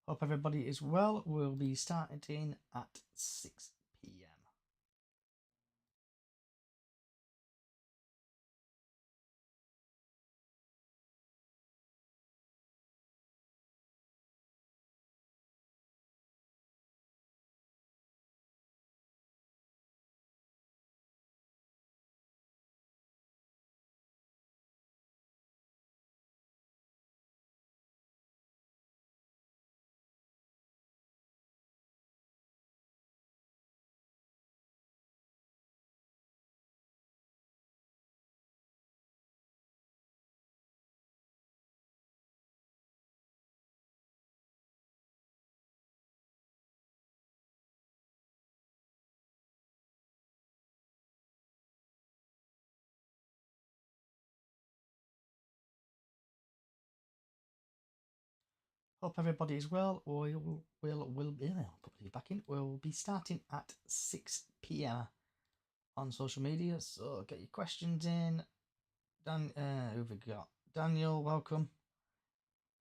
Hope everybody is well. We'll be starting at 6 p.m. Hope everybody is well. We'll be back in. We'll be starting at 6 p.m. on social media. So get your questions in. Who've we got? Daniel, welcome.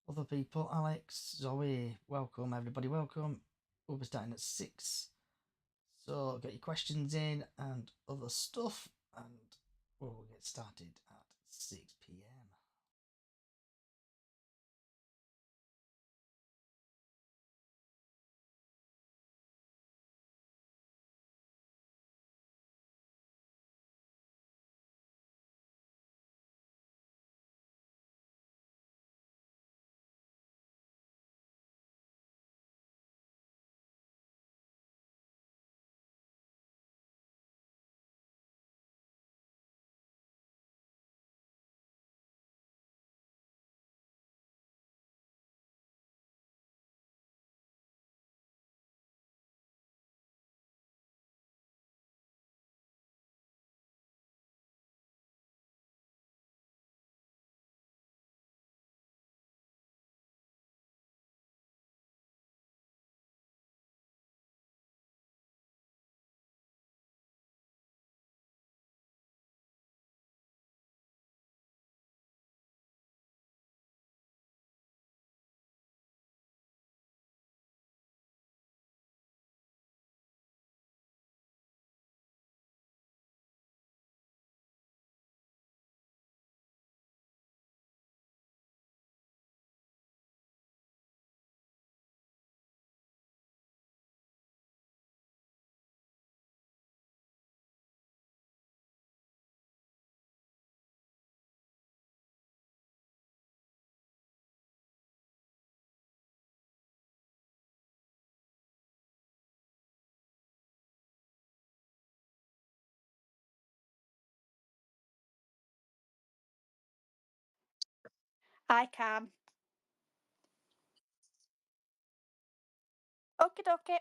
Other people, Alex, Zoe, welcome. Everybody, welcome. We'll be starting at 6. So get your questions in and other stuff, and we'll get started at 6 p.m. I can. Okie dokie.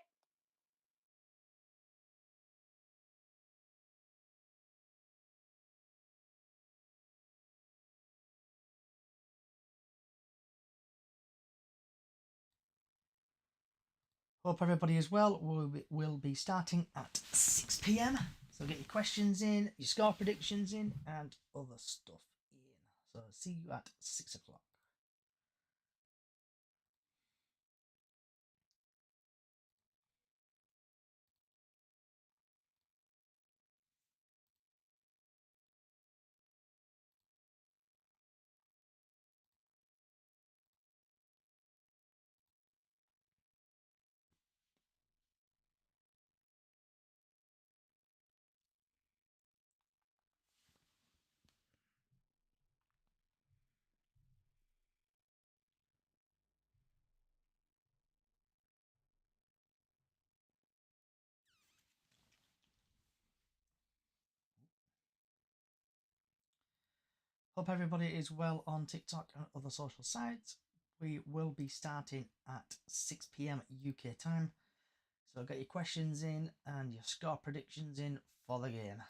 Hope everybody is well. We'll be starting at 6 p.m. So get your questions in, your score predictions in, and other stuff in. So see you at 6 o'clock. Hope everybody is well on TikTok and other social sites. We will be starting at 6 p.m. UK time. So get your questions in and your score predictions in for the game.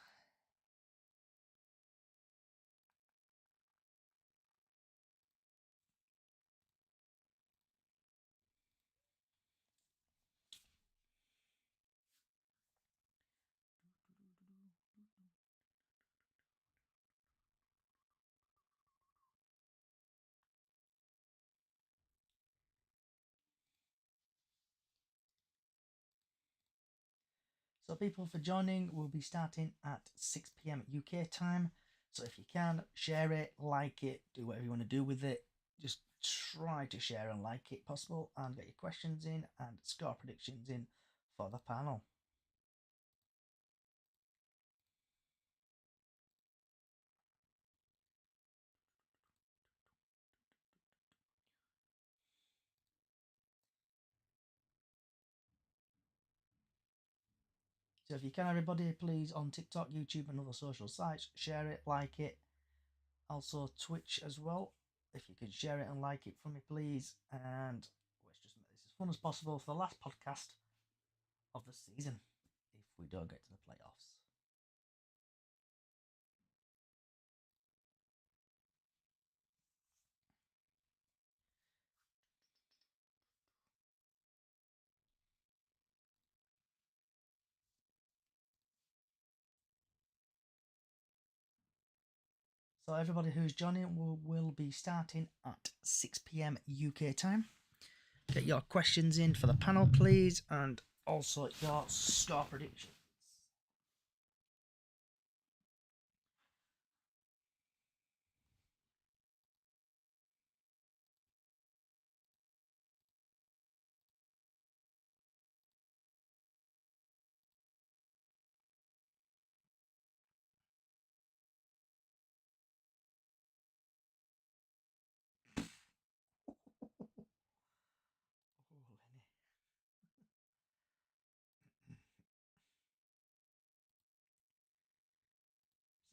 So people for joining will be starting at 6 p.m. UK time. So if you can, share it, like it, do whatever you want to do with it. Just try to share and like it possible, and get your questions in and score predictions in for the panel. So if you can, everybody, please, on TikTok, YouTube, and other social sites, share it, like it. Also Twitch as well. If you could share it and like it for me, please. And let's just make this as fun as possible for the last podcast of the season, if we don't get to the playoffs. So everybody who's joining will be starting at 6 p.m. UK time. Get your questions in for the panel, please, and also your score predictions.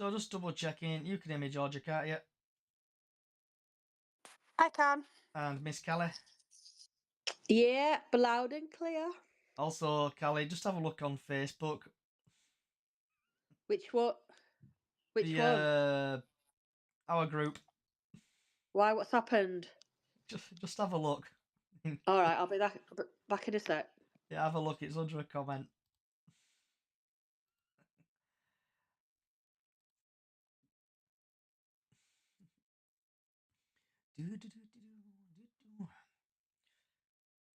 So just double checking, you can hear me, Georgia, can't you? I can. And Miss Callie? Yeah, loud and clear. Also, Callie, just have a look on Facebook. Which what? Which one? Our group. Why? What's happened? Just have a look. All right, I'll be back in a sec. Yeah, have a look. It's under a comment.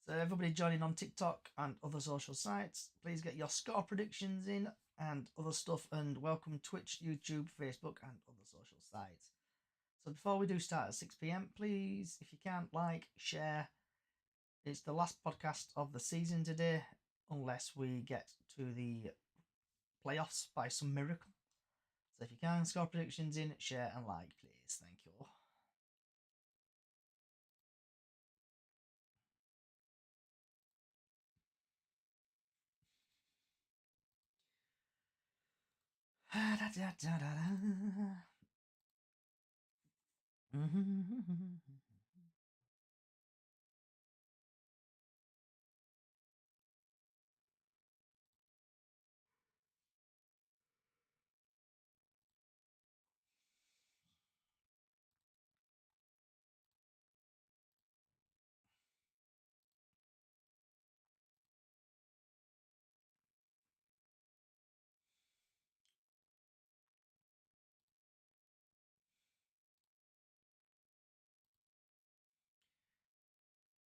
So everybody joining on TikTok and other social sites, please get your score predictions in and other stuff, and welcome Twitch, YouTube, Facebook, and other social sites. So before we do start at 6 p.m, please, if you can, like, share. It's the last podcast of the season today, unless we get to the playoffs by some miracle. So if you can, score predictions in, share, and like, please. Thank you.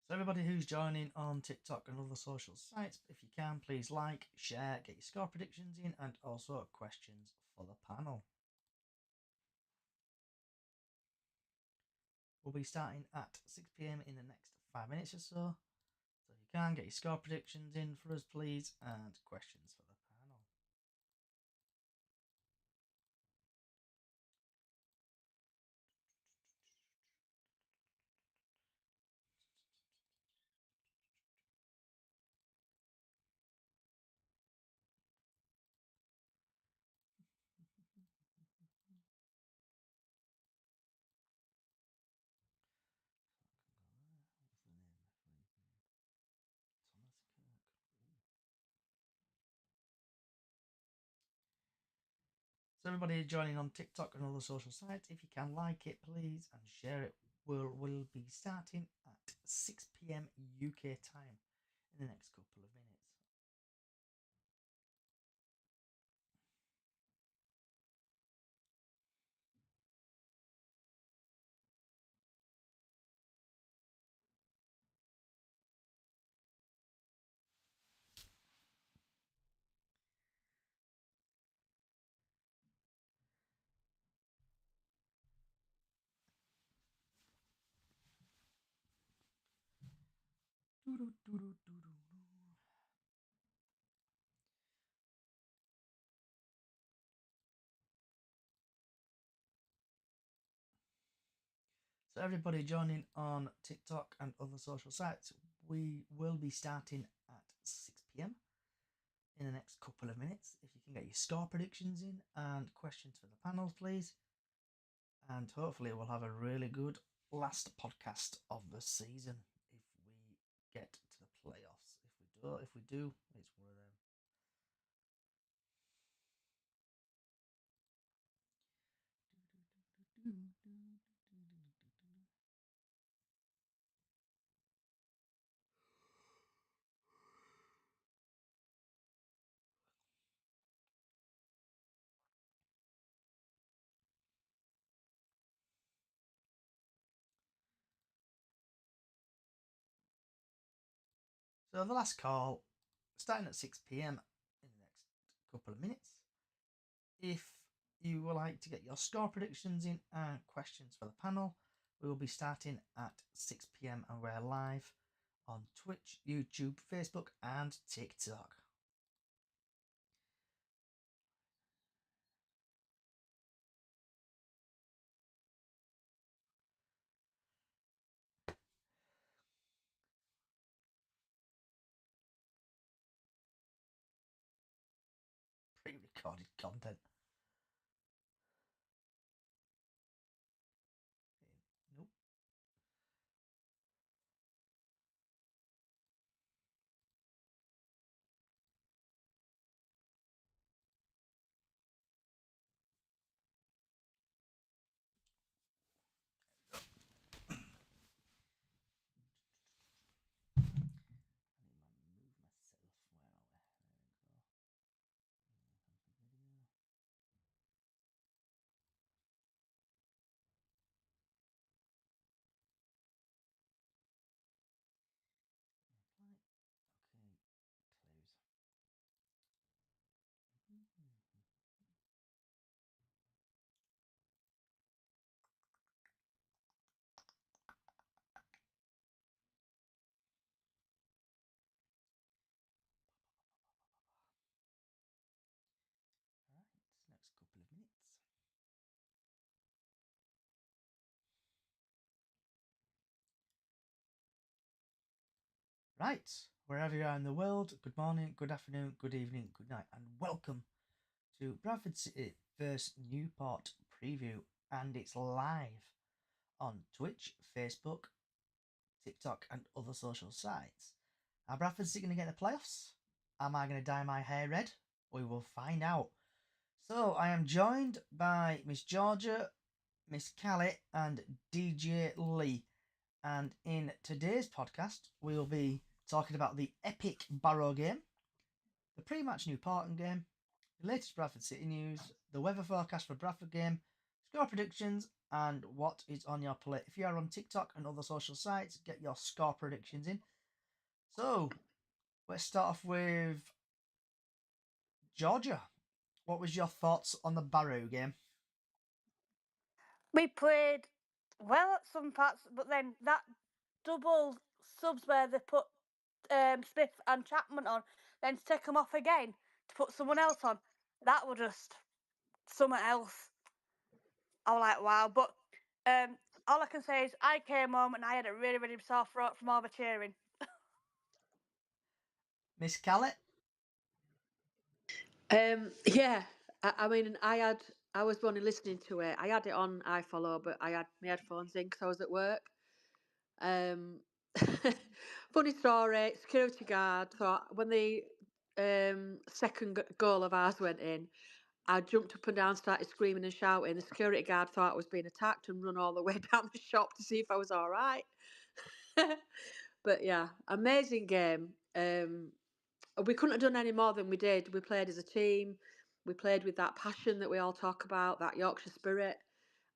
So everybody who's joining on TikTok and other social sites, if you can, please like, share, get your score predictions in, and also questions for the panel. We'll be starting at 6 p.m. in the next 5 minutes or so. So if you can, get your score predictions in for us, please, and questions for the panel. So everybody joining on TikTok and other social sites, if you can, like it, please, and share it. We'll be starting at 6 p.m. UK time in the next couple of minutes. So everybody joining on TikTok and other social sites, we will be starting at 6 p.m. in the next couple of minutes. If you can get your score predictions in and questions for the panels, please. And hopefully we'll have a really good last podcast of the season if we get to the playoffs. If we do, it's one of them. So the last call, starting at 6 p.m. in the next couple of minutes. If you would like to get your score predictions in and questions for the panel, we will be starting at 6 p.m. and we're live on Twitch, YouTube, Facebook, and TikTok. Pre-recorded content. Nope. Next couple of minutes. Right, wherever you are in the world, good morning, good afternoon, good evening, good night, and welcome to Bradford City vs Newport preview, and it's live on Twitch, Facebook, TikTok, and other social sites. Are Bradford City going to get the playoffs? Am I going to dye my hair red? We will find out. So I am joined by Miss Georgia, Miss Callie, and DJ Lee. And in today's podcast, we will be talking about the epic Barrow game, the pre-match Newporton game, the latest Bradford City news, the weather forecast for Bradford game, score predictions, and what is on your plate. If you are on TikTok and other social sites, get your score predictions in. So let's start off with Georgia. What was your thoughts on the Barrow game? We played well at some parts, but then that double subs where they put Smith and Chapman on, then to take them off again to put someone else on, that was just something else. I was like, wow. But all I can say is I came home and I had a really, really sore throat from all the cheering. Miss Callie? Yeah. I mean, I was only listening to it. I had it on iFollow, but I had my headphones in because I was at work. Funny story, security guard thought when the second goal of ours went in, I jumped up and down, started screaming and shouting. The security guard thought I was being attacked and run all the way down the shop to see if I was all right. But yeah, amazing game. We couldn't have done any more than we did. We played as a team. We played with that passion that we all talk about, that Yorkshire spirit,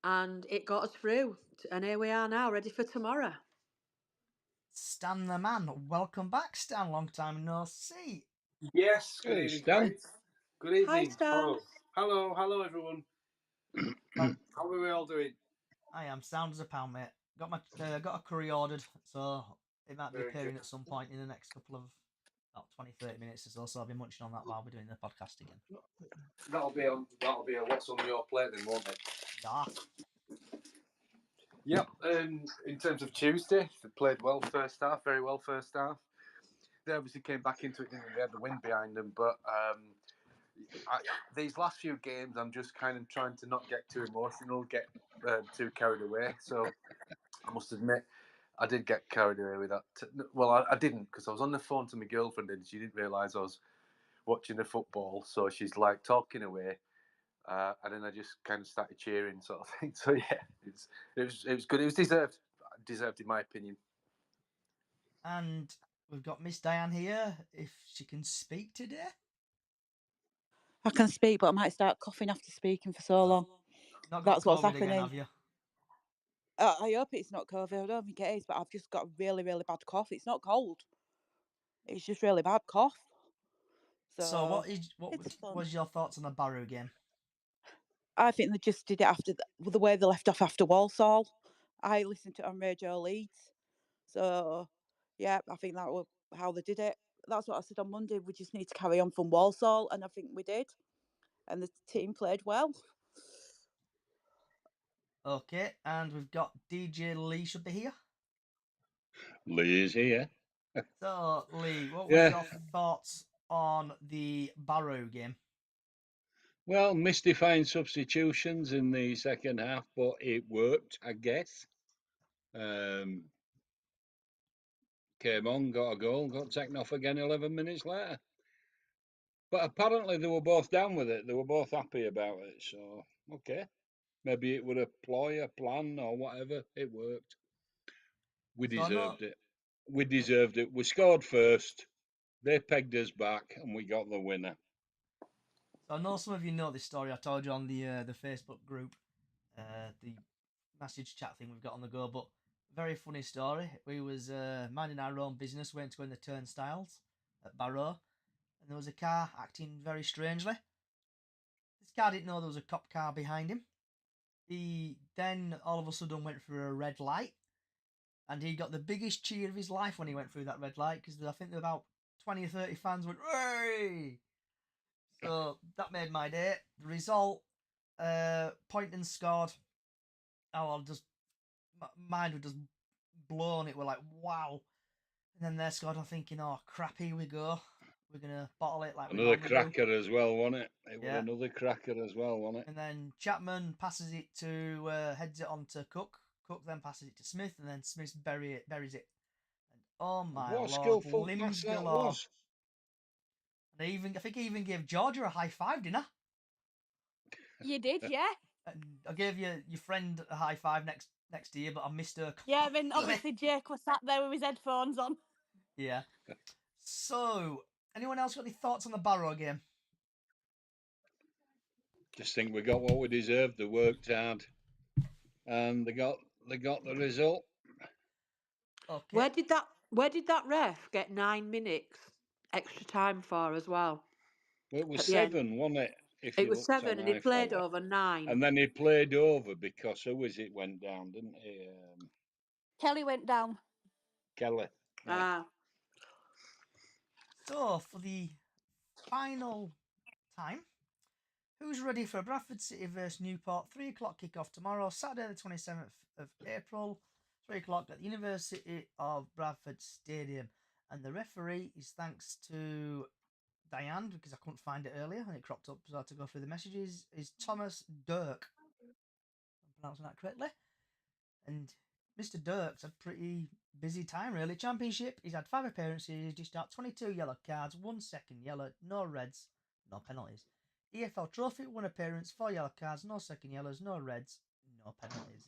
and it got us through. And here we are now, ready for tomorrow. Stan the man, welcome back, Stan. Long time no see. Yes, good evening, Stan. guys. Good evening. Hi, Stan. Hello, everyone. How are we all doing? I am sound as a pound, mate. Got a curry ordered, so It might be Very appearing good. at some point in the next couple of about 20, 30 minutes or so. So I'll be munching on that while we're doing the podcast again. That'll be a what's on your plate then, won't it? Yeah. Yep. In terms of Tuesday, they played well first half, very well first half. They obviously came back into it, didn't they? They had the win behind them, but these last few games, I'm just kind of trying to not get too emotional, get too carried away. So I must admit, I did get carried away with that. Well, I didn't, because I was on the phone to my girlfriend and she didn't realise I was watching the football. So she's like talking away, and then I just kind of started cheering, sort of thing. So yeah, it was good. It was deserved in my opinion. And we've got Miss Diane here, if she can speak today. I can speak, but I might start coughing after speaking for so long. Not got That's what's COVID again, happening. have you? I hope it's not COVID. I don't think it is, but I've just got a really, really bad cough. It's not cold. It's just really bad cough. So what it's fun. was your thoughts on the Barrow game? I think they just did it after the way they left off after Walsall. I listened to it on Radio Leeds. So, yeah, I think that was how they did it. That's what I said on Monday. We just need to carry on from Walsall, and I think we did. And the team played well. Okay, and we've got DJ Lee should be here. Lee is here. So, Lee, what was your thoughts on the Barrow game? Well, mystifying substitutions in the second half, but it worked, I guess. Came on, got a goal, got taken off again 11 minutes later. But apparently they were both down with it. They were both happy about it. So, okay. Maybe it was a ploy, a plan, or whatever. It worked. We deserved it. We deserved it. We scored first. They pegged us back, and we got the winner. So I know some of you know this story. I told you on the Facebook group, the message chat thing we've got on the go. But very funny story. We was minding our own business, went to go in the turnstiles at Barrow, and there was a car acting very strangely. This car didn't know there was a cop car behind him. He then all of a sudden went through a red light, and he got the biggest cheer of his life when he went through that red light, because I think there were about 20 or 30 fans went, "Hey!" So that made my day. The result, Poynton scored. Oh, mine was just blown. It were like, wow. And then they scored. I'm thinking, oh crap, here we go. We're gonna bottle it like another cracker as well, wasn't it? It was another cracker as well, wasn't it? And then Chapman passes it to heads it on to Cook. Cook then passes it to Smith, and then Smith buries it. And oh my what lord, skillful limbs pass that galore. was. And I think he even gave Georgia a high five, didn't I? You did, yeah. And I gave your friend a high five next to you, but I missed her. Yeah, I mean, obviously Jake was sat there with his headphones on. Yeah. So, anyone else got any thoughts on the Barrow game? Just think we got what we deserved. They worked hard, and they got the result. Okay. Where did that ref get 9 minutes extra time for as well? Well, it was 7, wasn't it? It was 7, and he played over 9. And then he played over because who was it went down, didn't he? Kelly went down. Kelly. Ah. So, for the final time, who's ready for Bradford City versus Newport? 3 o'clock kickoff tomorrow, Saturday the 27th of April, 3 o'clock at the University of Bradford Stadium. And the referee is, thanks to Diane, because I couldn't find it earlier and it cropped up, so I had to go through the messages, is Thomas Dirk. I'm pronouncing that correctly. And Mr. Dirk's had a pretty busy time, really. Championship, he's had 5 appearances, he's dished out 22 yellow cards, 1 second yellow, no reds, no penalties. EFL Trophy, 1 appearance, 4 yellow cards, no second yellows, no reds, no penalties.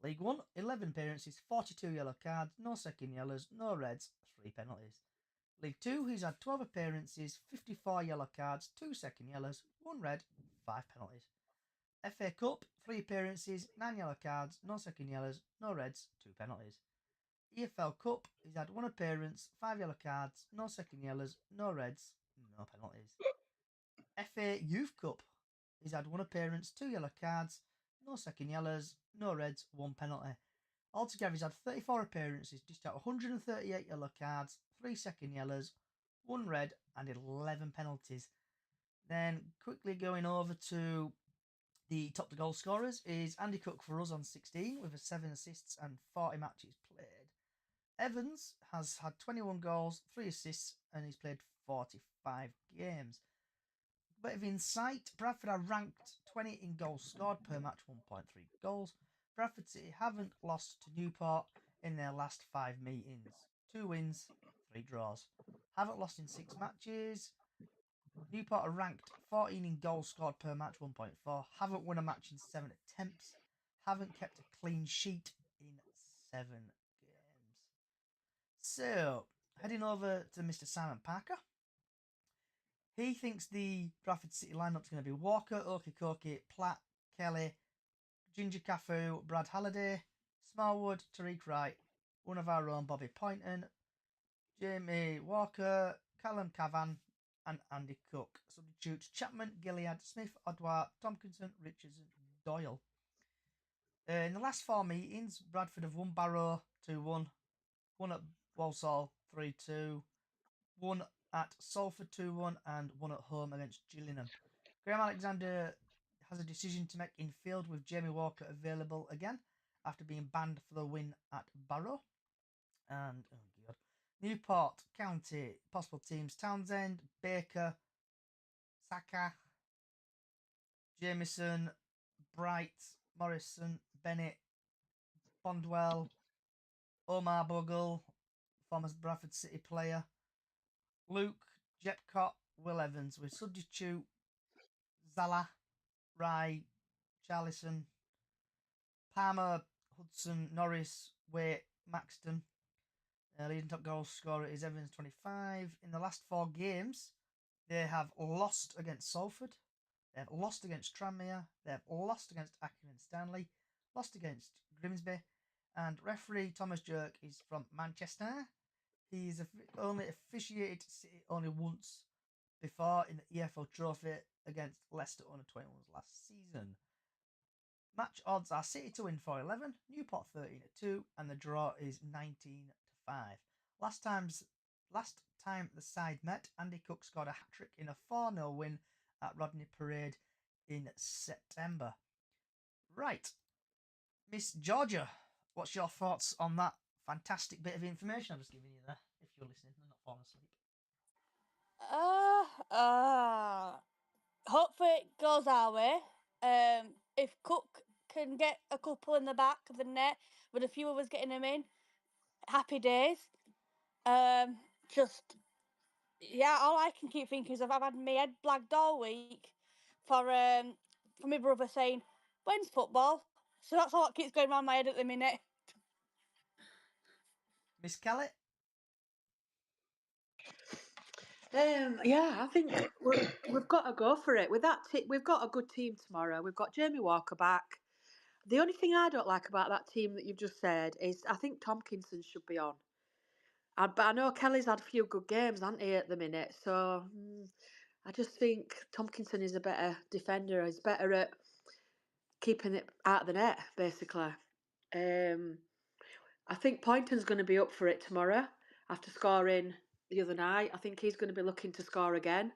League 1, 11 appearances, 42 yellow cards, no second yellows, no reds, 3 penalties. League 2, he's had 12 appearances, 54 yellow cards, 2 second yellows, 1 red, 5 penalties. FA Cup, 3 appearances, 9 yellow cards, no second yellows, no reds, 2 penalties. EFL Cup, he's had 1 appearance, 5 yellow cards, no second yellows, no reds, no penalties. FA Youth Cup, he's had 1 appearance, 2 yellow cards, no second yellows, no reds, 1 penalty. Altogether, he's had 34 appearances, dished out 138 yellow cards, 3 second yellows, 1 red, and 11 penalties. Then quickly going over to the top the goal scorers is Andy Cook for us on 16 with 7 assists and 40 matches played. Evans has had 21 goals, 3 assists, and he's played 45 games. A bit of insight, Bradford are ranked 20 in goals scored per match, 1.3 goals. Bradford City haven't lost to Newport in their last 5 meetings. 2 wins, 3 draws. Haven't lost in 6 matches. Newport are ranked 14 in goals scored per match, 1.4. Haven't won a match in 7 attempts. Haven't kept a clean sheet in 7 games. So, heading over to Mr. Simon Parker. He thinks the Bradford City lineup is going to be Walker, Okikoki, Platt, Kelly, Ginger Cafu, Brad Halliday, Smallwood, Tariq Wright, one of our own Bobby Poynton, Jamie Walker, Callum Cavan, and Andy Cook. Substitutes Chapman, Gilead, Smith, Odwar, Tompkinson, Richardson, Doyle. In the last 4 meetings, Bradford have won Barrow 2-1, won at Walsall 3-2, won at Salford 2-1, and won at home against Gillingham. Graham Alexander has a decision to make in field with Jamie Walker available again after being banned for the win at Barrow. And Newport County possible teams: Townsend, Baker, Saka, Jamieson, Bright, Morrison, Bennett, Bondwell, Omar Bogle, former Bradford City player, Luke, Jepcott, Will Evans, with substitute Zala, Rye, Charlison, Palmer, Hudson, Norris, Waite, Maxton. Leading top goal scorer is Evans, 25. In the last 4 games, they have lost against Salford, they have lost against Tranmere, they have lost against Accrington Stanley, lost against Grimsby, and referee Thomas Jerk is from Manchester. He's only officiated City only once before in the EFL Trophy against Leicester under 21s last season. Match odds are City to win 4-11, Newport 13-2, and the draw is 19-5. Last time the side met, Andy Cook scored a hat-trick in a 4-0 win at Rodney Parade in September. Right, Miss Georgia, what's your thoughts on that fantastic bit of information I've just given you there, if you're listening and not falling asleep? Hopefully it goes our way. If Cook can get a couple in the back of the net with a few of us getting them in, happy days. Just yeah, all I can keep thinking is I've had my head blagged all week for my brother saying, "When's football?" So that's all that keeps going around my head at the minute. Miss Kelly? Yeah, I think we've got to go for it. With that, we've got a good team tomorrow. We've got Jamie Walker back. The only thing I don't like about that team that you've just said is I think Tompkinson should be on. But I know Kelly's had a few good games, hasn't he, at the minute? So I just think Tompkinson is a better defender. He's better at keeping it out of the net, basically. I think Poynton's going to be up for it tomorrow after scoring the other night. I think he's going to be looking to score again.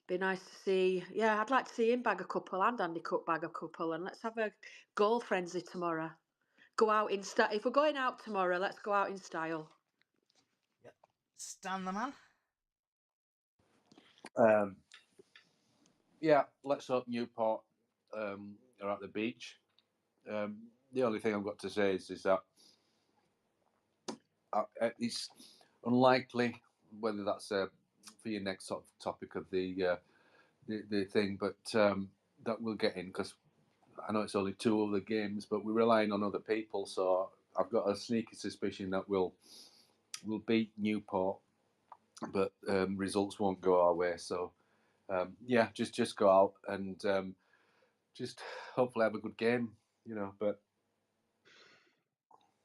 Be nice to see. Yeah, I'd like to see him bag a couple and Andy Cook bag a couple, and let's have a goal frenzy tomorrow. Go out in style. If we're going out tomorrow, let's go out in style. Yep. Stan the man? Yeah, let's hope Newport are at the beach. The only thing I've got to say is that it's unlikely, whether that's for your next sort of topic of the thing, but that we'll get in, because I know it's only 2 of the games, but we're relying on other people. So I've got a sneaky suspicion that we'll beat Newport, but results won't go our way. So yeah, just go out and just hopefully have a good game, But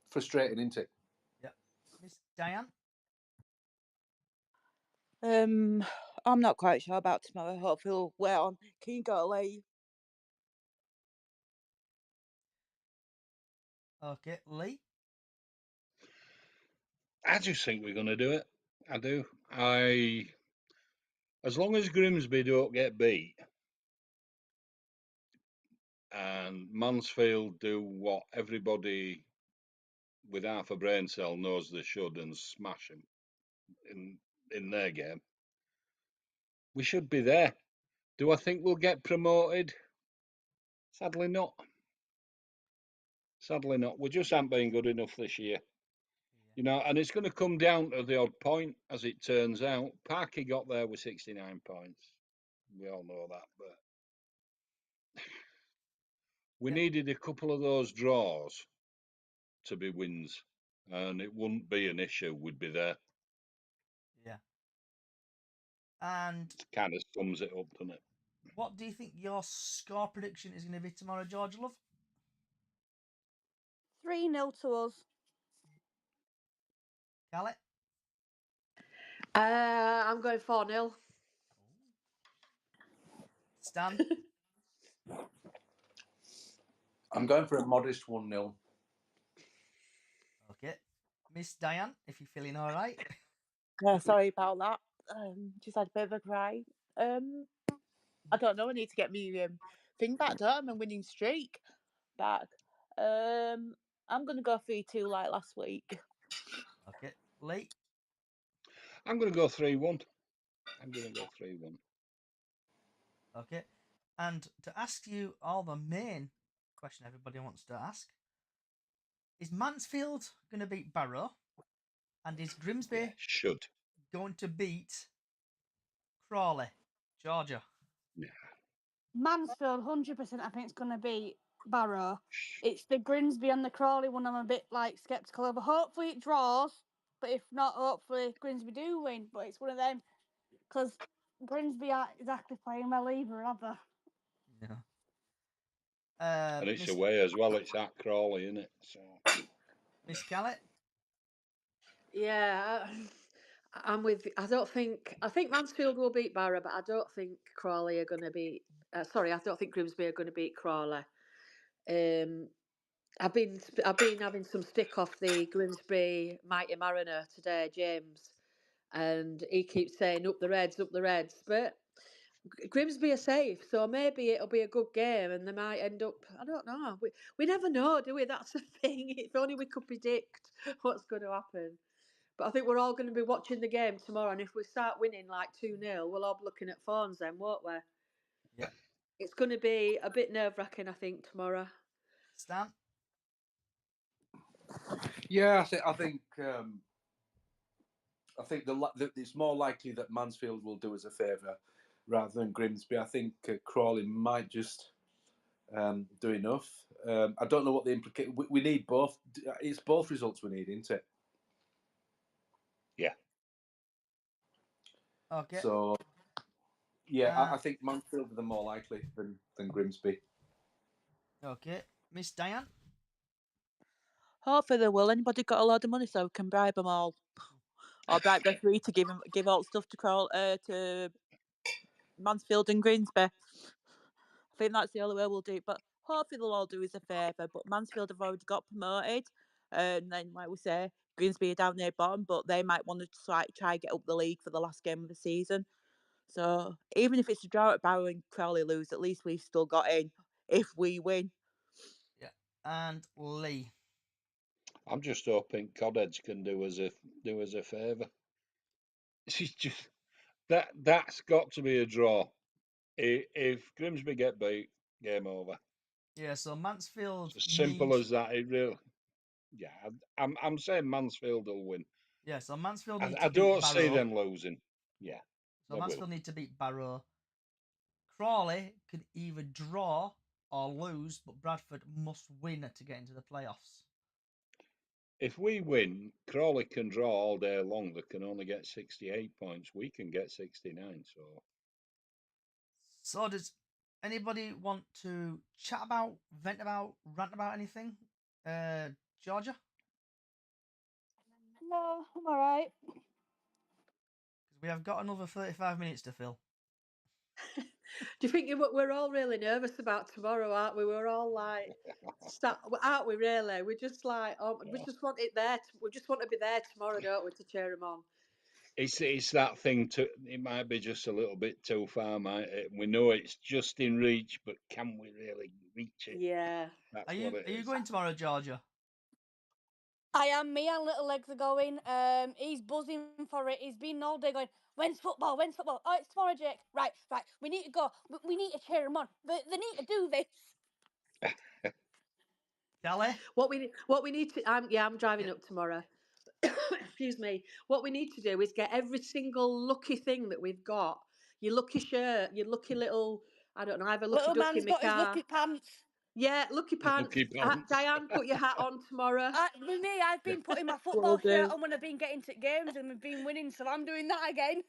frustrating, isn't it? Yeah. Miss Diane? I'm not quite sure about tomorrow. Hopefully we're on. Can you go away? Okay, Lee. I just think we're going to do it. I do. As long as Grimsby don't get beat and Mansfield do what everybody with half a brain cell knows they should and smash them in their game, we should be there. Do I think we'll get promoted? Sadly not. Sadly not. We just haven't been good enough this year. You know, and it's going to come down to the odd point, as it turns out. Parky got there with 69 points. We all know that, but we Yep. needed a couple of those draws to be wins, and it wouldn't be an issue. We'd be there. Yeah. And It kind of sums it up, doesn't it? what do you think your score prediction is going to be tomorrow, George Love? 3-0 to us. Callie? I'm going 4-0. Stan? I'm going for a modest 1-0. Okay. Miss Diane, if you're feeling all right. Yeah, sorry about that. Just had a bit of a cry. I don't know. I need to get me thing back, don't I? My winning streak back. I'm gonna go 3-2 like last week. Okay. Lee? I'm going to go 3-1. I'm going to go 3-1. Okay. And to ask you all the main question everybody wants to ask, is Mansfield going to beat Barrow? And is Grimsby Yeah, should. going to beat Crawley, Georgia? Yeah. Mansfield, 100%. I think it's going to be Barrow. It's the Grimsby and the Crawley one I'm a bit like sceptical over. Hopefully it draws, but if not, hopefully Grimsby do win. But it's one of them because Grimsby aren't exactly playing well either, have they? Yeah. And it's Miss away as well. It's at Crawley, isn't it? So Miss Callie? Yeah, I'm with. I think Mansfield will beat Barrow, but I don't think Crawley are going to beat. Sorry, I don't think Grimsby are going to beat Crawley. I've been having some stick off the Grimsby Mighty Mariner today, James, and he keeps saying up the Reds, but Grimsby are safe, so maybe it'll be a good game, and they might end up. I don't know. We never know, do we? That's the thing. If only we could predict what's going to happen. But I think we're all going to be watching the game tomorrow, and if we start winning like 2-0, we'll all be looking at phones then, won't we? Yeah. It's going to be a bit nerve-wracking, I think, tomorrow. Stan? Yeah, I think it's more likely that Mansfield will do us a favour rather than Grimsby. I think Crawley might just do enough. I don't know what the implication. We need both. It's both results we need, isn't it? yeah. Okay. So yeah, I think Mansfield are the more likely than Grimsby. Okay. Miss Diane? Hopefully they will. Anybody got a lot of money so we can bribe them all, or bribe referee to give all stuff to Mansfield and Grimsby. I think that's the only way we'll do it. But hopefully they'll all do us a favour. But Mansfield have already got promoted, and then like we say, Grimsby are down near bottom, but they might want to try get up the league for the last game of the season. So even if it's a draw at Barrow and Crawley lose, at least we've still got in if we win. Yeah. And Lee? I'm just hoping Codheads can do us a favour. It's just that's got to be a draw. If Grimsby get beat, game over. Yeah, so Mansfield It's as simple need... as that. It really. Yeah, I'm saying Mansfield will win. Yeah, so Mansfield need to I beat don't Barrow. see them losing. Yeah. So Mansfield need to beat Barrow. Crawley could either draw or lose, but Bradford must win to get into the playoffs. If we win, Crawley can draw all day long. They can only get 68 points. We can get 69. So does anybody want to chat about, vent about, rant about anything? Georgia? No, I'm all right. Because we have got another 35 minutes to fill. Do you think we're all really nervous about tomorrow, aren't we? We're all like, aren't we? Really? We just like, we just want it there. We just want to be there tomorrow, don't we, to cheer them on? It's that thing. It might be just a little bit too far, might it? We know it's just in reach, but can we really reach it? Yeah. That's Are what it you is. going tomorrow, Georgia? I am. Me and little legs are going. He's buzzing for it. He's been all day going, when's football? When's football? Oh, it's tomorrow, Jake. Right. We need to go. We need to cheer him on. They need to do this. Kelly? What we need to. I'm driving up tomorrow. Excuse me. What we need to do is get every single lucky thing that we've got. Your lucky shirt, your lucky little. I don't know. I have a lucky Little duck man's in my got his car. lucky pants. Yeah, lucky pants. Lucky pants. Diane, put your hat on tomorrow. With me, I've been putting my Will football shirt do. on when I've been getting to games and we've been winning, so I'm doing that again.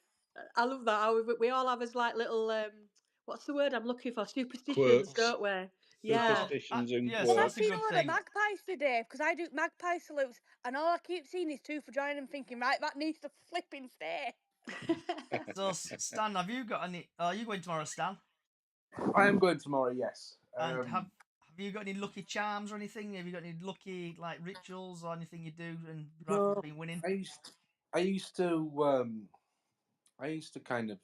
I love that. We all have as like little what's the word I'm looking for? Superstitions, Quirks. don't we? Yeah. Superstitions and yes, Well, I've that's a quirks. seen good all the thing. magpies today because I do magpie salutes, and all I keep seeing is two for joining and thinking, right, that needs to flipping stay. So, Stan, have you got any? Are you going tomorrow, Stan? I am going tomorrow. Yes. And have you got any lucky charms or anything? Have you got any lucky like rituals or anything you do? And Bradford's been winning. I used to kind of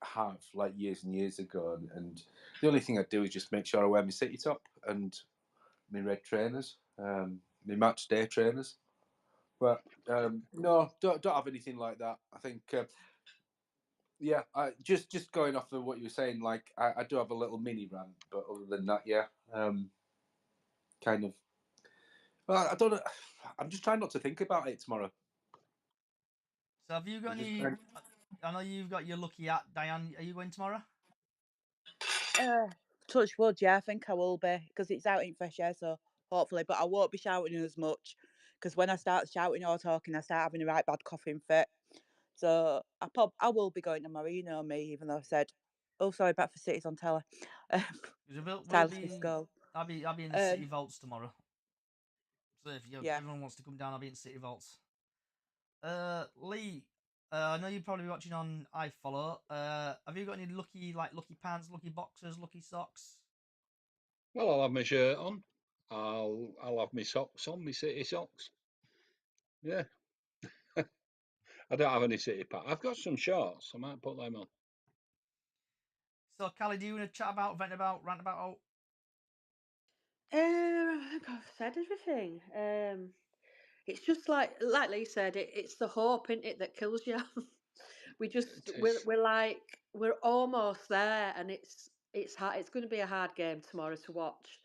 have like years and years ago, and the only thing I do is just make sure I wear my city top and my red trainers, my match day trainers. But no, don't have anything like that. I think yeah, just going off of what you were saying, like I do have a little mini rant, but other than that, yeah, kind of. Well, I don't know. I'm just trying not to think about it tomorrow. So have you got I'm just any? trying- I know you've got your lucky hat, Diane. Are you going tomorrow? Touch wood, yeah, I think I will be because it's out in fresh air, so hopefully. But I won't be shouting as much because when I start shouting or talking, I start having a right bad coughing fit. So I will be going tomorrow. You know me, even though I've said, oh sorry, Bradford City's on telly. We'll Tyler be. Smith's goal. I'll be in the City Vaults tomorrow. So if Yeah. everyone wants to come down, I'll be in City Vaults. Lee, I know you're probably watching on iFollow. Have you got any lucky pants, lucky boxers, lucky socks? Well, I'll have my shirt on. I'll have my socks on, my city socks. Yeah. I don't have any city pack. I've got some shorts. I might put them on. So, Callie, do you want to chat about, vent about, rant about? I think I've said everything. It's just like Lee said, it's the hope, isn't it, that kills you. We're almost there, and it's hard. It's going to be a hard game tomorrow to watch.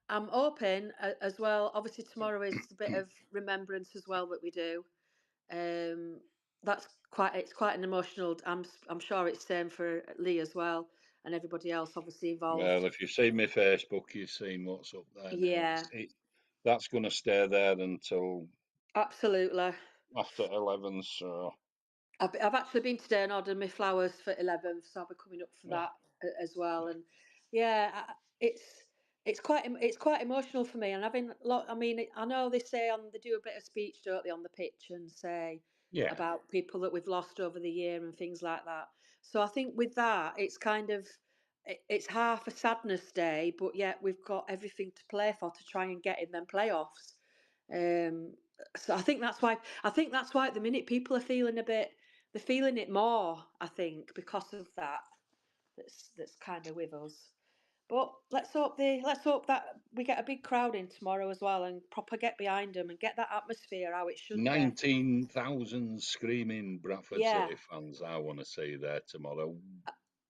I'm hoping as well. Obviously, tomorrow is a bit of remembrance as well that we do. It's quite an emotional. I'm sure it's same for Lee as well, and everybody else obviously involved. Well, if you've seen my Facebook, you've seen what's up there. Yeah, that's going to stay there until absolutely. after 11. So I've actually been today and ordered my flowers for 11th, so I'll be coming up for that as well. And yeah, it's quite emotional for me. And I mean, I know they say they do a bit of speech, don't they, on the pitch and say about people that we've lost over the year and things like that. So I think with that, it's kind of it's half a sadness day, but yet we've got everything to play for to try and get in them playoffs. So I think that's why at the minute people are feeling they're feeling it more, I think, because of that. That's kind of with us. But let's hope that we get a big crowd in tomorrow as well and proper get behind them and get that atmosphere how it should be. 19,000 screaming Bradford City fans. I want to see there tomorrow.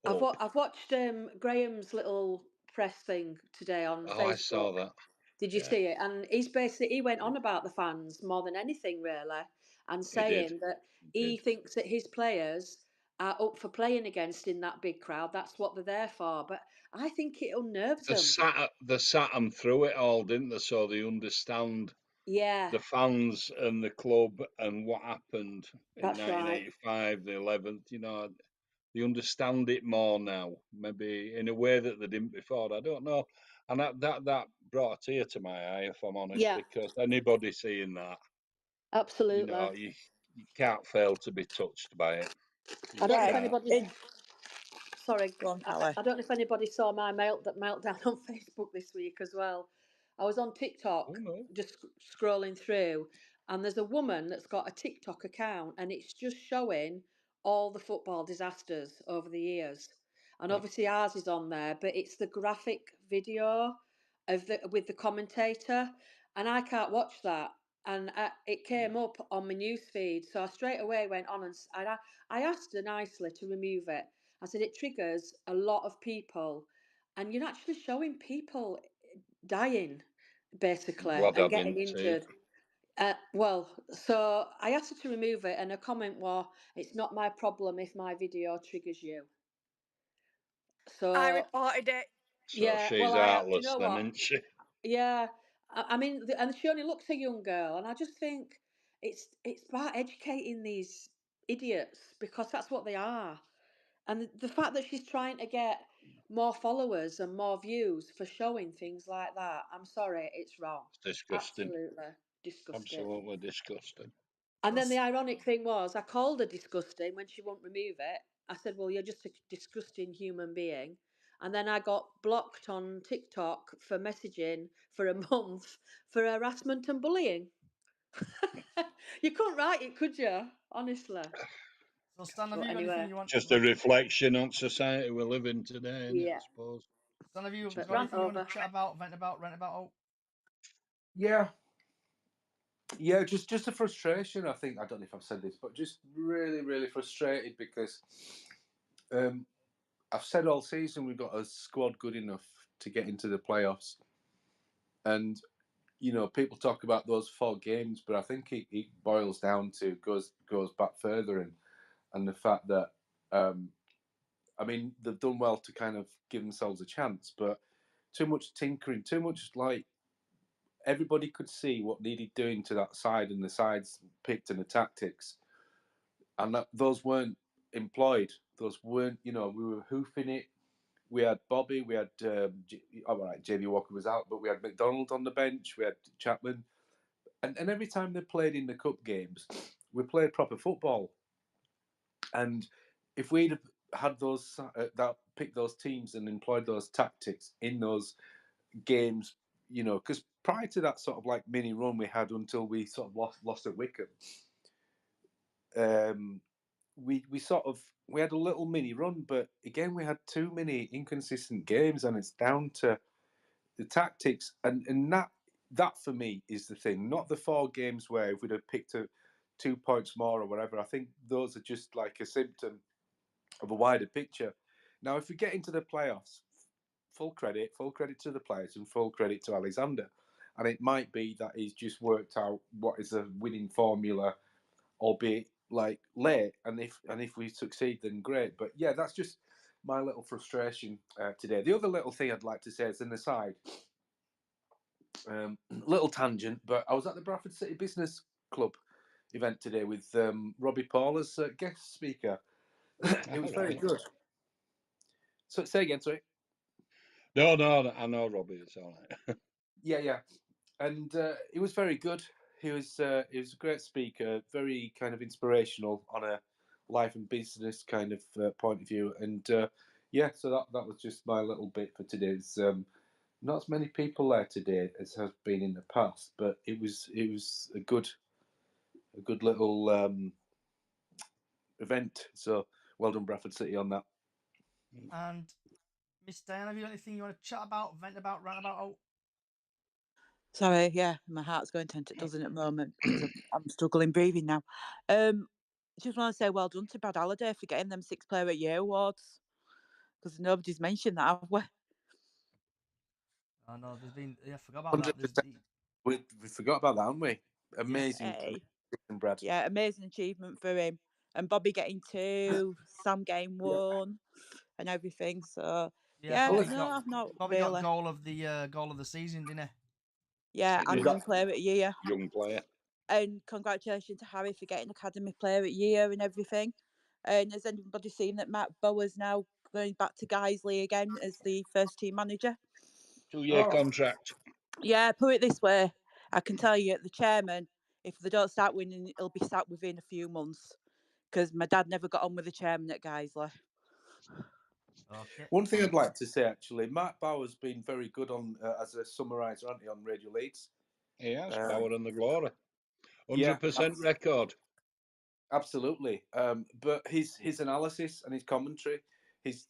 I've watched Graham's little press thing today on Facebook. I saw that. Did you see it? And he went on about the fans more than anything really, and saying that he thinks that his players are up for playing against in that big crowd. That's what they're there for. But I think it unnerves them. They sat them through it all, didn't they? So they understand the fans and the club and what happened in 1985, the 11th. You know, they understand it more now, maybe in a way that they didn't before. I don't know. And that brought a tear to my eye, if I'm honest, because anybody seeing that, absolutely, you know, you can't fail to be touched by it. I don't know if anybody. sorry, Go on, Callie. I don't know if anybody saw my meltdown on Facebook this week as well. I was on TikTok Oh, no. just scrolling through, and there's a woman that's got a TikTok account, and it's just showing all the football disasters over the years. And obviously ours is on there, but it's the graphic video of the with the commentator, and I can't watch that. And it came up on my news feed, so I straight away went on and I asked her nicely to remove it. I said it triggers a lot of people, and you're actually showing people dying, basically, Glad I and getting didn't see it. injured. Well, so I asked her to remove it, and her comment was, "It's not my problem if my video triggers you." I So reported it. So yeah, she's well, I have. Do you heartless know then, what? isn't she? Yeah, I mean, and she only looks a young girl, and I just think it's about educating these idiots because that's what they are. And the fact that she's trying to get more followers and more views for showing things like that, I'm sorry, it's wrong. It's disgusting. Absolutely disgusting. Absolutely disgusting. And then Those- the ironic thing was, I called her disgusting when she won't remove it. I said, "Well, you're just a disgusting human being." And then I got blocked on TikTok for messaging for a month for harassment and bullying. You couldn't write it, could you? Honestly. So, Stan, have But you got anything anyway, you want? Just a reflection on society we live in today, isn't it, I yeah. suppose? Stan, have you But got rant anything you want over. to chat about, vent about, rant about? Oh, Yeah, just a frustration. I think I don't know if I've said this, but just really, really frustrated because I've said all season we've got a squad good enough to get into the playoffs, and people talk about those 4 games, but I think it boils down to goes back further, and the fact that I mean they've done well to kind of give themselves a chance, but too much tinkering, too much like everybody could see what needed doing to that side, and the sides picked and the tactics, and those weren't employed. Those weren't, we were hoofing it. We had Bobby, we had, all right, Jamie Walker was out, but we had McDonald on the bench, we had Chapman. And every time they played in the cup games, we played proper football. And if we'd have had those, that picked those teams and employed those tactics in those games, because prior to that sort of like mini run we had until we sort of lost at Wickham, we sort of we had a little mini run, but again we had too many inconsistent games, and it's down to the tactics, and that for me is the thing, not the 4 games where if we'd have picked 2 points more or whatever. I think those are just like a symptom of a wider picture. Now, if we get into the playoffs, full credit to the players and full credit to Alexander, and it might be that he's just worked out what is a winning formula, albeit like late. And if we succeed, then great. But yeah, that's just my little frustration today. The other little thing I'd like to say as an aside, little tangent, but I was at the Bradford City Business Club event today with Robbie Paul as guest speaker. It was very Right. good. So say again, sorry. No, I know, Robbie. It's all right. Yeah, and it was very good. He was a great speaker, very kind of inspirational on a life and business kind of point of view, and yeah, so that was just my little bit for today's. Not as many people there today as has been in the past, but it was a good little event. So well done, Bradford City, on that. and Miss Diane, have you got anything you want to chat about, vent about, rant about? Oh, Sorry, yeah, my heart's going 10 to dozen at the moment because I'm struggling breathing now. Just want to say well done to Brad Halliday for getting them 6 Player of the Year awards because nobody's mentioned that, have we? I know there's been. Yeah, I forgot about that. 100%. We forgot about that, haven't we? Amazing, Hey, Brad. yeah, amazing achievement for him. And Bobby getting 2, Sam getting 1, and everything. So Yeah, yeah, Well, no, I've not Bobby got really. goal of the season, didn't Yeah, He and did. Young Player of the Year. Young player. And congratulations to Harry for getting Academy Player of the Year and everything. And has anybody seen that Matt Bower's now going back to Guiseley again as the first team manager? 2-year contract. Yeah, put it this way, I can tell you, the chairman, if they don't start winning, he'll be sacked within a few months. Because my dad never got on with the chairman at Guiseley. Okay. One thing I'd like to say, actually, Mark Bauer's been very good on as a summariser, hasn't he, on Radio Leeds? He has, Um, Power and the Glory. Yeah, 100% record. absolutely. But his analysis and his commentary, his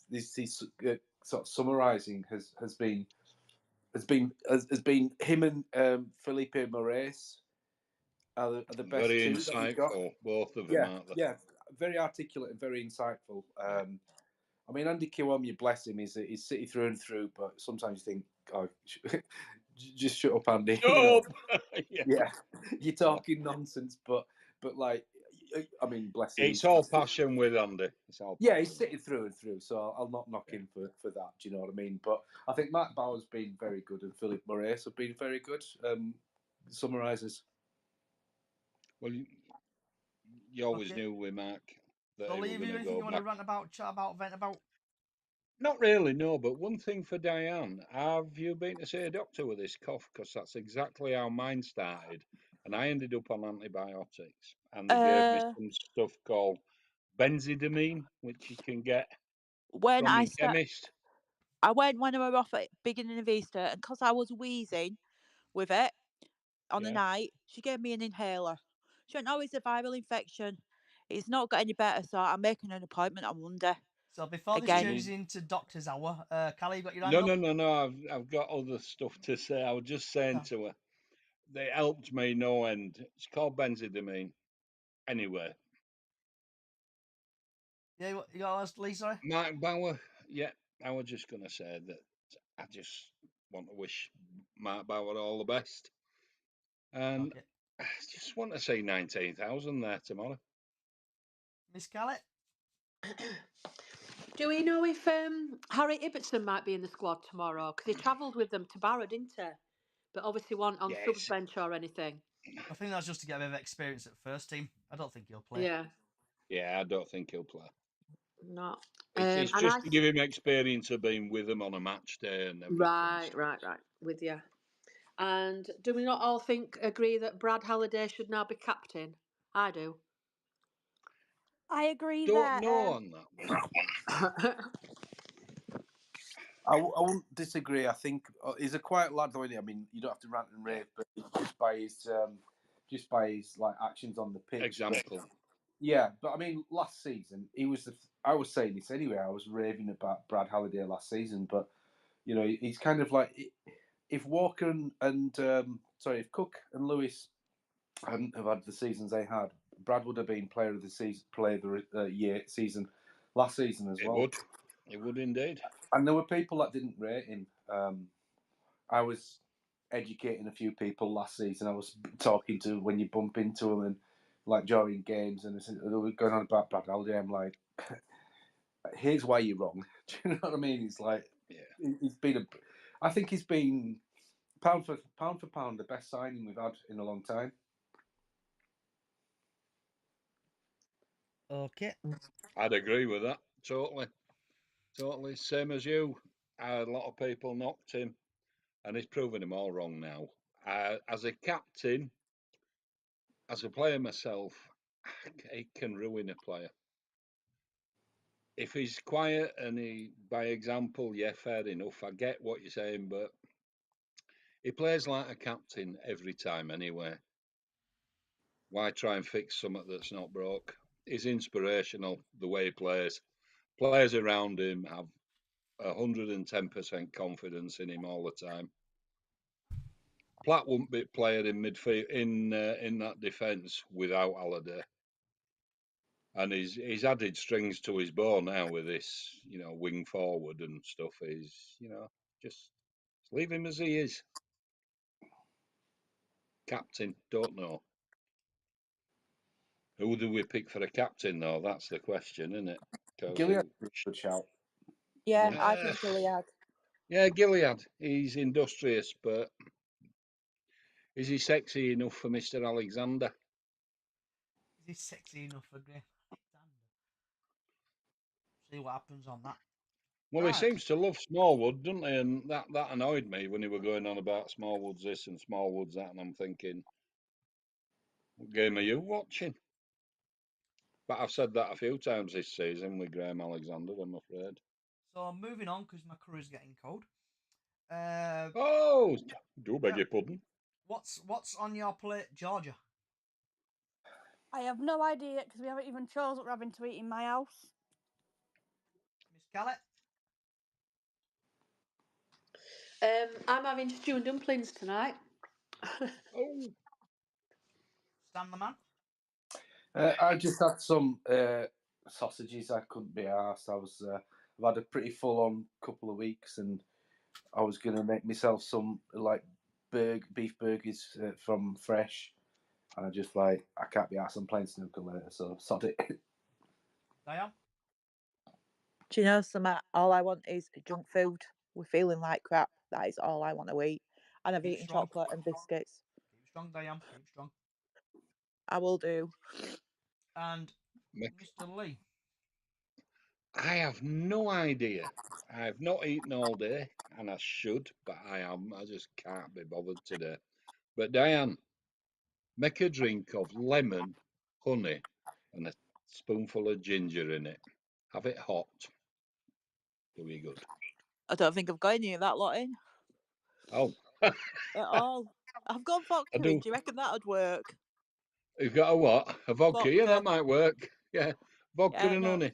sort of summarising has been him and Felipe Moraes are the best Very two that we've got. insightful, both of them, Yeah, aren't they? yeah, very articulate and very insightful. I mean, Andy Kiwami, bless him, he's City through and through, but sometimes you think, oh, just shut up, Andy. Shut you know? up! Yeah, you're talking nonsense, but like, I mean, bless him. It's all passion with Andy. It's all Yeah, passion. he's City through and through, so I'll not knock him for that. Do you know what I mean? But I think Matt Bauer's been very good, and Philip Moraes have been very good summarisers. Well, you always Okay. knew with Mark that So, he Lee, was have you going to anything go you want to back. rant about, chat about, vent about? Not really, no. But one thing for Diane, have you been to see a doctor with this cough? Because that's exactly how mine started, and I ended up on antibiotics, and they gave me some stuff called benzidamine, which you can get When from I your start, chemist. I went when I were off at beginning of Easter, and because I was wheezing with it on the Yeah. night, she gave me an inhaler. She went, "Oh, it's a viral infection. It's not got any better, so I'm making an appointment on Monday." So, before this Again. changes into Doctor's Hour, Callie, you got your hand No, up? no, no, no. I've got other stuff to say. I was just saying Oh. to her, they helped me no end. It's called benzidamine. Anyway, Yeah, you got us, Lee, sorry? Mark Bauer. Yeah, I was just going to say that I just want to wish Mark Bauer all the best, and Okay. I just want to see 19,000 there tomorrow. Miss Callie? Do we know if Harry Ibbotson might be in the squad tomorrow? Because he travelled with them to Barrow, didn't he? But obviously wasn't on Yes. subs bench or anything. I think that's just to get a bit of experience at first team. I don't think he'll play. Yeah, Yeah, I don't think he'll play. not. It's And just to give him experience of being with them on a match day and everything. right, with you. And do we not all agree that Brad Halliday should now be captain? I do. I agree Don't there. know on that one. I wouldn't disagree. I think he's a quiet lad, though. Isn't he? I mean, you don't have to rant and rave, but just by his like actions on the pitch. Example. But, yeah, but I mean, last season he was. I was saying this anyway. I was raving about Brad Halliday last season, but you know, he's kind of like if Walker and if Cook and Lewis hadn't have had the seasons they had, Brad would have been player of the season, player of the year season last season as well. It would indeed. And there were people that didn't rate him. I was educating a few people last season. I was talking to when you bump into them and like during games, and they were going on about Brad Halliday. I'm like, here's why you're wrong. Do you know what I mean? He's like, he's been I think he's been pound for pound the best signing we've had in a long time. Okay. I'd agree with that. Totally. Same as you. A lot of people knocked him, and he's proven them all wrong now. As a captain, as a player myself, he can ruin a player. If he's quiet and he, by example, yeah, fair enough. I get what you're saying, but he plays like a captain every time anyway. Why try and fix something that's not broke? He's inspirational the way he plays. Players around him have 110% confidence in him all the time. Platt wouldn't be playing in midfield in that defence without Halliday, and he's added strings to his bow now with this, wing forward and stuff. He's, just leave him as he is. Captain, don't know. Who do we pick for a captain though? That's the question, isn't it? Gilead, good shout. Yeah, I think Gilead. Yeah, Gilead. He's industrious, but is he sexy enough for Mr. Alexander? Is he sexy enough for Graham Alexander? See what happens on that. Well, Right. he seems to love Smallwood, doesn't he? And that annoyed me when he were going on about Smallwood's this and Smallwood's that, and I'm thinking, what game are you watching? But I've said that a few times this season with Graham Alexander, I'm afraid. So moving on, because my curry's getting cold. Oh, do beg Yeah. your pardon. What's on your plate, Georgia? I have no idea because we haven't even chose what we're having to eat in my house. Miss Callet? I'm having stew and dumplings tonight. Oh, Stan the man? I just had some sausages. I couldn't be arsed. I've had a pretty full-on couple of weeks, and I was going to make myself some like beef burgers from Fresh, and I just like I can't be arsed. I'm playing snooker later, so sod it. Diane? Do you know something? All I want is junk food. We're feeling like crap. That is all I want to eat. And I've Keep eaten strong. chocolate and biscuits. Keep strong, Diane. Keep strong. I will do. And Mick, Mr. Lee? I have no idea. I've not eaten all day, and I should, but I just can't be bothered today. But Diane, make a drink of lemon, honey, and a spoonful of ginger in it. Have it hot. Do we good? I don't think I've got any of that lot in Oh, at all. I've got I vodka in. do. Do you reckon that'd work? You've got a what? A vodka? Yeah, Vodka. that might work. Yeah, vodka Yeah, and no. honey.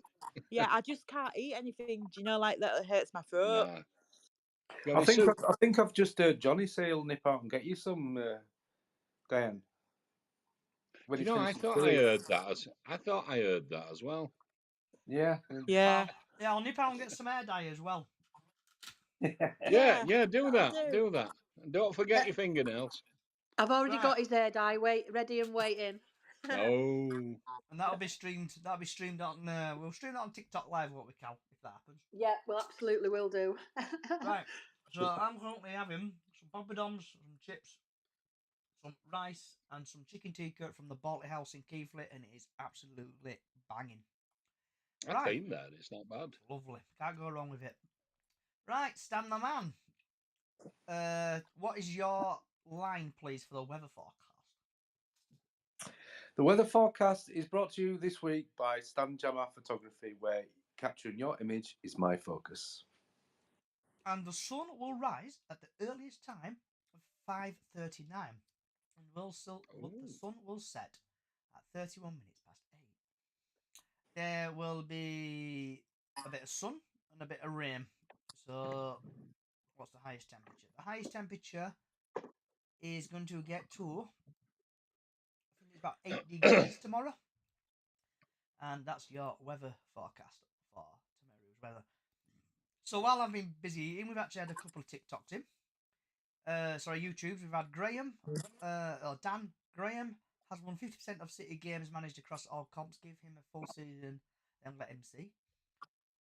Yeah, I just can't eat anything. Do you know, like that hurts my throat. Nah. Got I any think soup? I think I've just heard Johnny say he'll nip out and get you some, Diane, when Do he you know? I finishes thought I doing. heard that. I thought I heard that as well. Yeah. Yeah. Yeah, I'll nip out and get some hair dye as well. Yeah, Yeah. do that'll that. do. Do that. And don't forget your fingernails. I've already Right. got his hair dye ready and waiting. Oh, And that'll be streamed. That'll be streamed on. We'll stream that on TikTok Live, what we can, if that happens. Yeah, well, absolutely will do. Right. So I'm currently having some poppadoms, some chips, some rice, and some chicken tikka from the Baltic House in Keighley, and it is absolutely banging. I've Right. seen that. It's not bad. Lovely. Can't go wrong with it. Right, Stan the man. What is your line, please, for the weather forecast? The weather forecast is brought to you this week by Stan Jammer Photography, where capturing your image is my focus. And the sun will rise at the earliest time of 5:39, and but the sun will set at 31 minutes past 8. There will be a bit of sun and a bit of rain. So, what's the highest temperature? The highest temperature is going to get to, I think it's about 8 degrees tomorrow. And that's your weather forecast for tomorrow's weather. So while I've been busy eating, we've actually had a couple of TikToks in. YouTubes. We've had Graham, Dan Graham has won 50% of City games managed across all comps. Give him a full season, then let him see.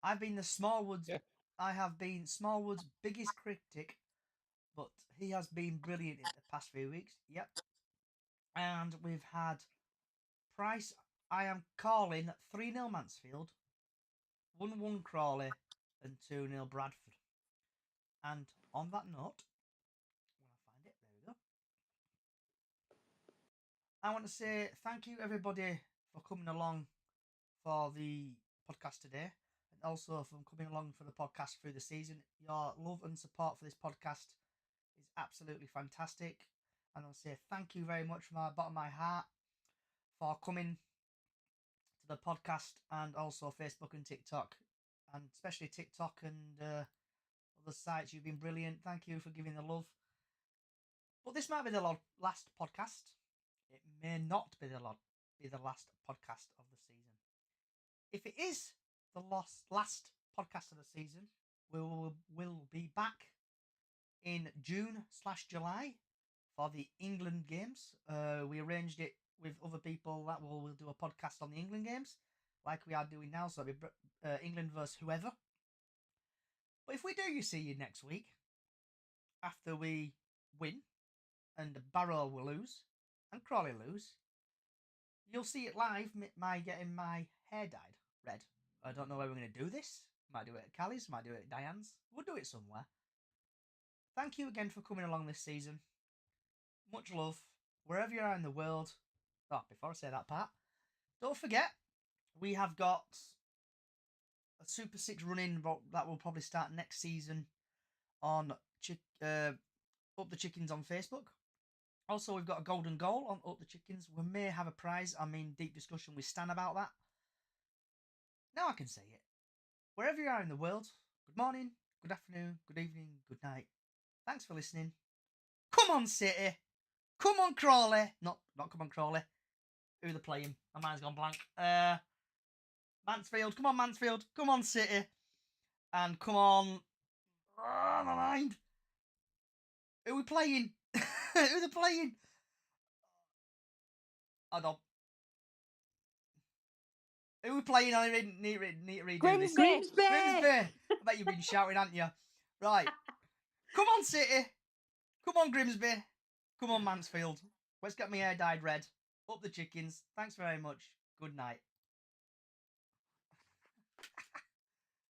I've been the Smallwoods. Yeah. I have been Smallwood's biggest critic, but he has been brilliant in the past few weeks. Yep. And we've had Price. I am calling 3-0 Mansfield, 1-1 Crawley, and 2-0 Bradford. And on that note, when I find it, there we go. I want to say thank you, everybody, for coming along for the podcast today, and also for coming along for the podcast through the season. Your love and support for this podcast is absolutely fantastic. And I'll say thank you very much from the bottom of my heart for coming to the podcast, and also Facebook and TikTok, and especially TikTok and other sites. You've been brilliant. Thank you for giving the love. But this might be the last podcast. It may not be the last podcast of the season. If it is the last podcast of the season, we'll be back in June/July for the England games. We arranged it with other people that we'll do a podcast on the England games, like we are doing now. So it'll be England versus whoever. But if we do see you next week, after we win, and Barrow will lose, and Crawley lose, you'll see it live, my getting my hair dyed red. I don't know where we're going to do this. Might do it at Callie's, might do it at Diane's. We'll do it somewhere. Thank you again for coming along this season. Much love, wherever you are in the world. Oh, before I say that part, don't forget, we have got a Super 6 run-in that will probably start next season on Up the Chickens on Facebook. Also, we've got a golden goal on Up the Chickens. We may have a prize. I'm in deep discussion with Stan about that. Now I can say it. Wherever you are in the world, good morning, good afternoon, good evening, good night. Thanks for listening. Come on, City. Come on, Crawley. Not come on, Crawley. Who they're playing? My mind's gone blank. Mansfield. Come on, Mansfield. Come on, City. And come on. Oh, my mind. Who are we playing? Who are they playing? I don't. Who are we playing? I need to redo this. Grimsby. Grimsby. I bet you've been shouting, haven't you? Right. Come on, City. Come on, Grimsby. Come on, Mansfield. Let's get my hair dyed red. Up the Chickens. Thanks very much. Good night.